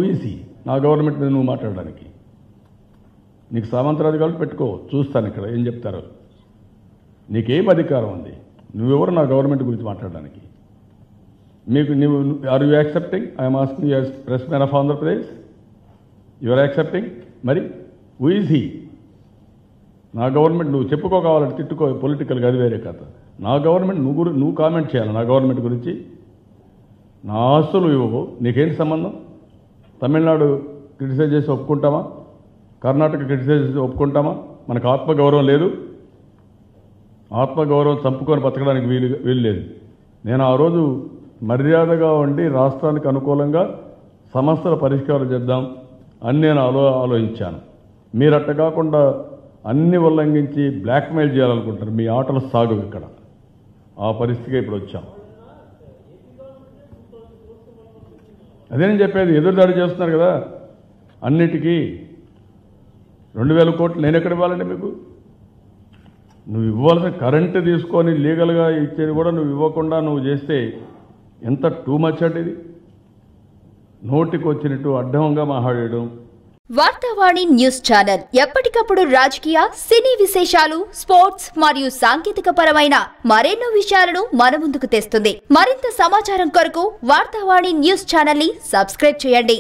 ఊసి నా గవర్నమెంట్ మీద నువ్వు మాట్లాడడానికి నీకు సామంతరాధికారులు పెట్టుకో, చూస్తాను ఇక్కడ ఏం చెప్తారో. నీకేం అధికారం ఉంది? నువ్వెవరు నా గవర్నమెంట్ గురించి మాట్లాడడానికి? నువ్వు are you accepting? I'm asking you as press man of Andhra Pradesh, you are accepting? మరి హూ ఈజ్ హీ? నా గవర్నమెంట్ నువ్వు చెప్పుకోవాలంటే తిట్టుకో, పొలిటికల్గా అది వేరే కథ. నా గవర్నమెంట్ నువ్వు కామెంట్ చేయాలి నా గవర్నమెంట్ గురించి. నా ఆస్తులు ఇవ్వవు, నీకేంటి సంబంధం? తమిళనాడు క్రిటిసైజ్ చేసి ఒప్పుకుంటామా? కర్ణాటక క్రిటిసైజ్ చేసి ఒప్పుకుంటామా? మనకు ఆత్మగౌరవం లేదు. ఆత్మగౌరవం చంపుకొని బతకడానికి వీలు లేదు. నేను ఆ రోజు మర్యాదగా ఉండి రాష్ట్రానికి అనుకూలంగా సమస్యల పరిష్కారం చేద్దాం అని నేను ఆలోచించాను. మీరు అట్ట కాకుండా అన్ని ఉల్లంఘించి బ్లాక్మెయిల్ చేయాలనుకుంటారు. మీ ఆటలు సాగు ఇక్కడ. ఆ పరిస్థితిగా ఇప్పుడు వచ్చాం. అదే నేను చెప్పేది, ఎదురుదాడి చేస్తున్నారు కదా అన్నిటికీ. 2000 కోట్లు నేను ఎక్కడ ఇవ్వాలంటే మీకు? నువ్వు ఇవ్వాల్సిన కరెంటు తీసుకొని లీగల్గా ఇచ్చేది కూడా నువ్వు ఇవ్వకుండా నువ్వు చేస్తే ఎంత టూ మచ్ అంటే ఇది. నోటికి వచ్చినట్టు అడ్డంగా మాట్లాడడం. వార్తావాణి న్యూస్ ఛానల్ ఎప్పటికప్పుడు రాజకీయ, సినీ విశేషాలు, స్పోర్ట్స్ మరియు సాంకేతిక పరమైన మరెన్నో విషయాలను మన ముందుకు తెస్తుంది. మరింత సమాచారం కొరకు వార్తావాణి న్యూస్ ఛానల్ ని సబ్స్క్రైబ్ చేయండి.